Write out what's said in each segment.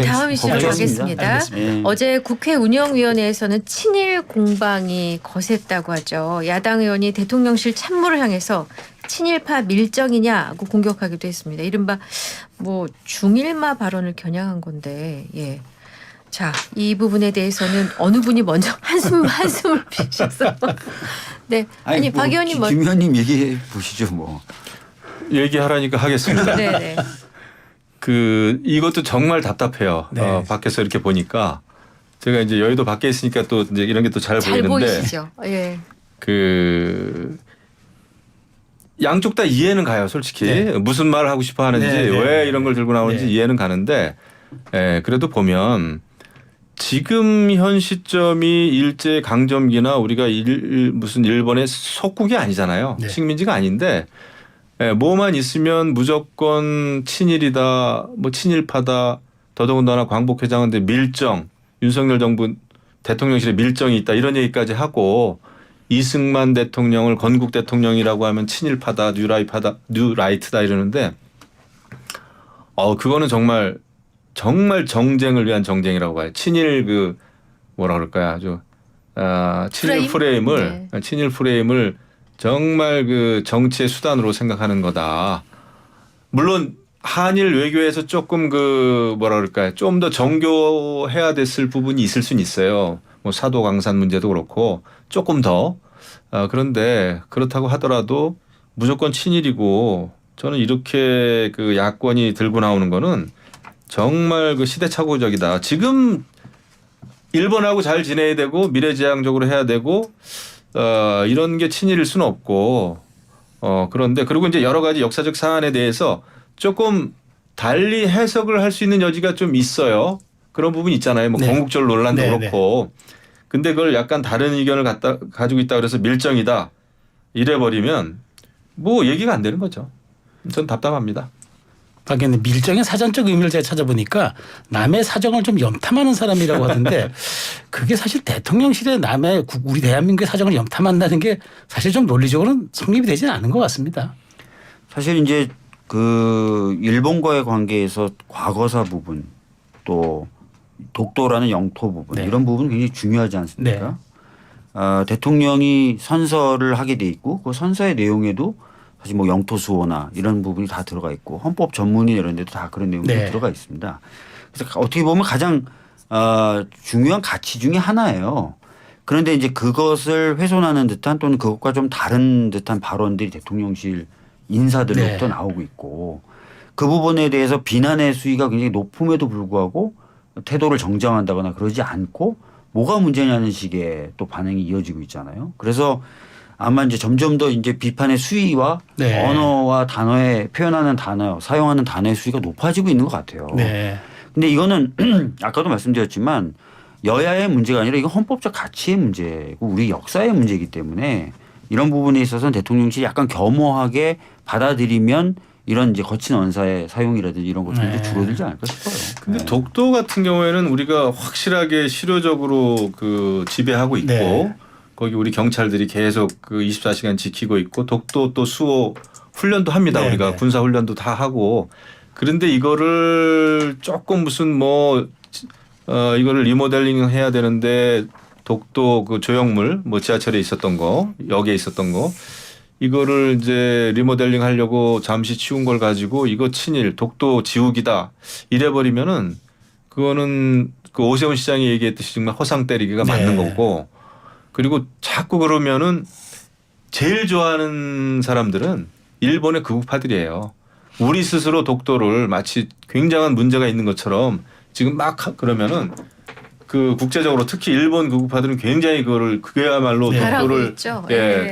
다음 이슈로 가겠습니다. 네. 어제 국회 운영위원회에서는 친일 공방이 거셌다고 하죠. 야당 의원이 대통령실 참모를 향해서 친일파 밀정이냐고 공격하기도 했습니다. 이른바 뭐 중일마 발언을 겨냥한 건데, 예. 자, 이 부분에 대해서는 어느 분이 먼저 한숨을 피셔서 네, 아니 뭐, 박 의원님 김 의원님 얘기해 보시죠 뭐. 얘기하라니까 하겠습니다. 네네. 이것도 정말 답답해요. 네. 밖에서 이렇게 보니까 제가 이제 여의도 밖에 있으니까 또 이제 이런 게 또 잘 잘 보이는데 보이시죠? 예. 양쪽 다 이해는 가요, 솔직히. 네. 무슨 말을 하고 싶어 하는지 네, 네, 왜 네. 이런 걸 들고 나오는지 네. 이해는 가는데 그래도 보면 지금 현 시점이 일제 강점기나 우리가 무슨 일본의 속국이 아니잖아요. 네. 식민지가 아닌데 뭐만 있으면 무조건 친일이다, 뭐 친일파다, 더더군다나 광복회장한테 밀정, 윤석열 정부 대통령실에 밀정이 있다 이런 얘기까지 하고 이승만 대통령을 건국 대통령이라고 하면 친일파다, 뉴라이트다 이러는데 그거는 정말 정쟁을 위한 정쟁이라고 봐요. 친일 뭐라 그럴까요? 아주 친일 프레임을 네. 친일 프레임을 정말 정치의 수단으로 생각하는 거다. 물론 한일 외교에서 조금 뭐라 그럴까요? 좀 더 정교해야 됐을 부분이 있을 수는 있어요. 뭐 사도강산 문제도 그렇고 조금 더. 그런데 그렇다고 하더라도 무조건 친일이고 저는 이렇게 야권이 들고 나오는 거는 정말 시대착오적이다. 지금 일본하고 잘 지내야 되고 미래지향적으로 해야 되고 이런 게 친일일 수는 없고 그런데 그리고 이제 여러 가지 역사적 사안에 대해서 조금 달리 해석을 할 수 있는 여지가 좀 있어요. 그런 부분이 있잖아요. 뭐 네. 건국절 논란도 네, 그렇고. 근데 그걸 약간 다른 의견을 가지고 있다 그래서 밀정이다 이래버리면 뭐 얘기가 안 되는 거죠. 전 답답합니다. 박 의원님 밀정의 사전적 의미를 제가 찾아보니까 남의 사정을 좀 염탐하는 사람이라고 하던데 그게 사실 대통령실에 남의 우리 대한민국의 사정을 염탐한다는 게 사실 좀 논리적으로는 성립이 되지는 않은 것 같습니다. 사실 이제 일본과의 관계에서 과거사 부분 또 독도라는 영토 부분 네. 이런 부분 굉장히 중요하지 않습니까? 대통령이 선서를 하게 돼 있고 그 선서의 내용에도 사실 뭐 영토 수호나 이런 부분이 다 들어가 있고 헌법 전문이 이런 데도 다 그런 내용들이 네. 들어가 있습니다. 그래서 어떻게 보면 가장 중요한 가치 중에 하나예요. 그런데 이제 그것을 훼손하는 듯한 또는 그것과 좀 다른 듯한 발언들이 대통령실 인사들로부터 네. 나오고 있고 그 부분에 대해서 비난의 수위가 굉장히 높음에도 불구하고 태도를 정정한다거나 그러지 않고 뭐가 문제냐는 식의 또 반응이 이어지고 있잖아요. 그래서 아마 이제 점점 더 이제 비판의 수위와 네. 언어와 단어에 표현하는 단어, 사용하는 단어의 수위가 높아지고 있는 것 같아요. 네. 근데 이거는 아까도 말씀드렸지만 여야의 문제가 아니라 이건 헌법적 가치의 문제고 우리 역사의 문제이기 때문에 이런 부분에 있어서는 대통령실이 약간 겸허하게 받아들이면 이런 이제 거친 언사의 사용이라든지 이런 것들이 네. 줄어들지 않을까 싶어요. 근데 네. 독도 같은 경우에는 우리가 확실하게 실효적으로 지배하고 있고 네. 거기 우리 경찰들이 계속 24시간 지키고 있고 독도 또 수호 훈련도 합니다. 네, 우리가 네. 군사 훈련도 다 하고 그런데 이거를 조금 무슨 이거를 리모델링 해야 되는데 독도 조형물 지하철에 있었던 거 역에 있었던 거 이거를 이제 리모델링 하려고 잠시 치운 걸 가지고 이거 친일 독도 지우기다 이래버리면은 그거는 오세훈 시장이 얘기했듯이 정말 허상 때리기가 네. 맞는 거고 그리고 자꾸 그러면은 제일 좋아하는 사람들은 일본의 극우파들이에요. 우리 스스로 독도를 마치 굉장한 문제가 있는 것처럼 지금 막 그러면은 국제적으로 특히 일본 극우파들은 굉장히 그야말로 네. 잘하고 독도를 있죠.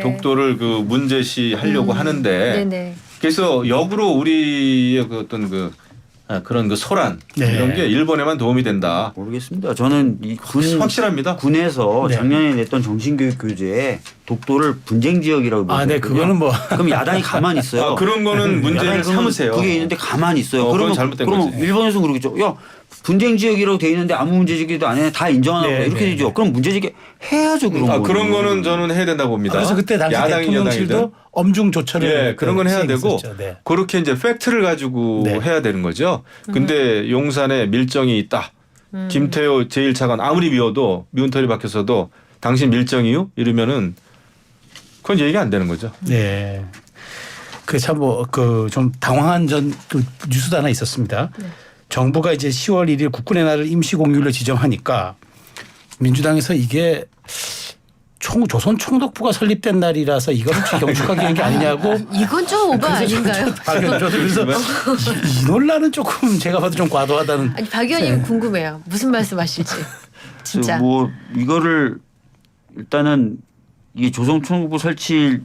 독도를 문제시 하려고 하는데 네네. 그래서 역으로 우리의 어떤 그런 소란 네. 이런 게 일본에만 도움이 된다. 모르겠습니다. 저는 이 확실합니다. 군에서 네. 작년에 냈던 정신교육 교재에 독도를 분쟁 지역이라고 아, 네. 그거는 뭐. 그럼 야당이 가만히 있어요. 그런 거는 문제를 야당이 그러면 삼으세요. 그게 있는데 가만히 있어요. 그건 그러면 잘못된 그러면 거지. 일본에서는 그러겠죠. 야 분쟁 지역이라고 돼 있는데 아무 문제 제기도 안 해 다 인정하나 보다 네, 이렇게 네, 되죠. 그럼 문제 제기 해야죠 그런 거. 그런 거는 저는 해야 된다고 봅니다. 그래서 그때 당시 야당이든 대통령실도 여당이든. 엄중 조처를 예, 그런 건 해야 되고 시행했었죠. 네. 그렇게 이제 팩트를 가지고 네. 해야 되는 거죠. 근데 용산에 밀정이 있다. 김태호 제1차관 아무리 미운 털이 박혔어도 당신 밀정이요? 이러면은 그건 얘기가 안 되는 거죠. 네. 그 참 뭐 그 좀 당황한 그 뉴스도 하나 있었습니다. 정부가 이제 10월 1일 국군의 날을 임시 공휴일로 지정하니까 민주당에서 이게 조선 총독부가 설립된 날이라서 이걸 혹시 경축하게 한 게 아니냐고. 이건 좀 오바 아닌가요? 저도 그래서 이 논란은 조금 제가 봐도 좀 과도하다는. 아니 박 의원님 궁금해요. 무슨 말씀하실지. 진짜. 뭐 이거를 일단은 이게 조선총독부 설치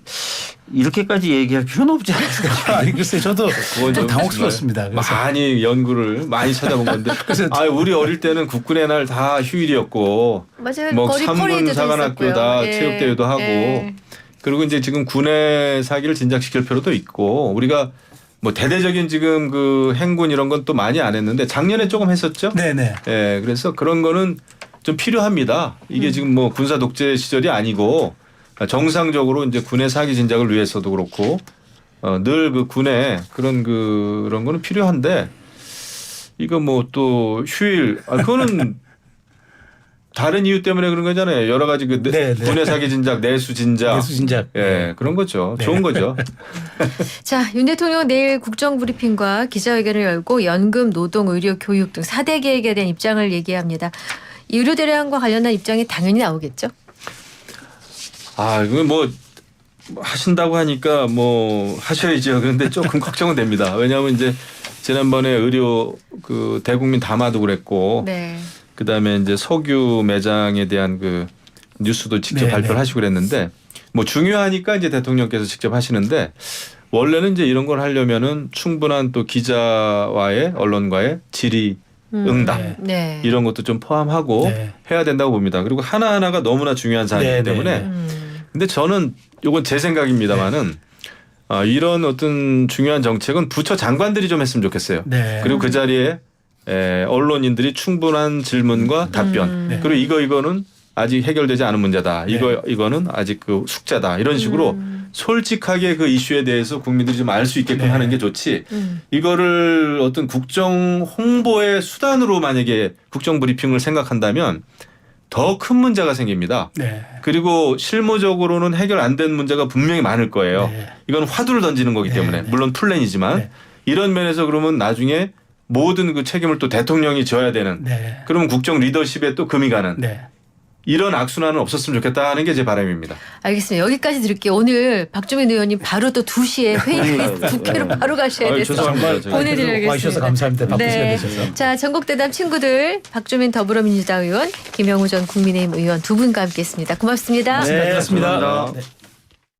이렇게까지 얘기할 필요는 없지 않을까. 아니 글쎄 저도 그건 좀 좀 당혹스럽습니다. 그래서 많이 연구를 많이 찾아본 건데. 우리 어릴 때는 국군의 날 다 휴일이었고 맞아요. 뭐 거리 퍼레이드도 삼문사관학교 있었고요. 다 예. 체육대회도 하고 예. 그리고 이제 지금 군의 사기를 진작시킬 필요도 있고 우리가 뭐 대대적인 지금 그 행군 이런 건 또 많이 안 했는데 작년에 조금 했었죠. 네네. 예, 그래서 그런 거는 좀 필요합니다. 이게 지금 뭐 군사 독재 시절이 아니고 정상적으로 이제 군의 사기 진작을 위해서도 그렇고 늘 그 군의 그런 거는 필요한데 이거 뭐 또 휴일 그거는 다른 이유 때문에 그런 거잖아요. 여러 가지 그 네. 군의 사기 진작, 내수 진작, 내수 진작. 예, 그런 거죠. 좋은 거죠. 자, 윤 대통령은 내일 국정브리핑과 기자회견을 열고 연금, 노동, 의료, 교육 등 4대 계획에 대한 입장을 얘기합니다. 이 의료 대란과 관련한 입장이 당연히 나오겠죠? 이거 뭐 하신다고 하니까 뭐 하셔야죠. 그런데 조금 걱정은 됩니다. 왜냐하면 이제 지난번에 의료 그 대국민 담화도 그랬고, 네. 그다음에 이제 석유 매장에 대한 그 뉴스도 직접 네, 발표를 네. 하시고 그랬는데 뭐 중요하니까 이제 대통령께서 직접 하시는데 원래는 이제 이런 걸 하려면은 충분한 또 기자와의 언론과의 질의 응답 네. 이런 것도 좀 포함하고 네. 해야 된다고 봅니다. 그리고 하나하나가 너무나 중요한 사안이기 네, 네, 때문에 네. 근데 저는 이건 제 생각입니다만은 이런 어떤 중요한 정책은 부처 장관들이 좀 했으면 좋겠어요. 네. 그리고 그 자리에 언론인들이 충분한 질문과 답변 네. 그리고 이거는 아직 해결되지 않은 문제다. 이거는 아직 그 숙제다. 이런 식으로 솔직하게 그 이슈에 대해서 국민들이 좀 알 수 있게끔 네. 하는 게 좋지. 이거를 어떤 국정 홍보의 수단으로 만약에 국정 브리핑을 생각한다면 더 큰 문제가 생깁니다. 네. 그리고 실무적으로는 해결 안 된 문제가 분명히 많을 거예요. 네. 이건 화두를 던지는 거기 네, 때문에 네. 물론 플랜이지만 네. 이런 면에서 그러면 나중에 모든 그 책임을 또 대통령이 져야 되는 네. 그러면 국정 리더십에 또 금이 가는 네. 이런 악순환은 없었으면 좋겠다는 게 제 바람입니다. 알겠습니다. 여기까지 들을게요. 오늘 박주민 의원님 바로 또 2시에 회의 국회로 바로 가셔야 돼서 죄송합니다. 제가. 보내드려야겠습니다. 와주셔서 감사합니다. 바쁜 시간 네. 내셔서. 자, 전국대담 친구들 박주민 더불어민주당 의원, 김영우 전 국민의힘 의원 두 분과 함께했습니다. 고맙습니다. 네, 고맙습니다. 감사합니다. 네.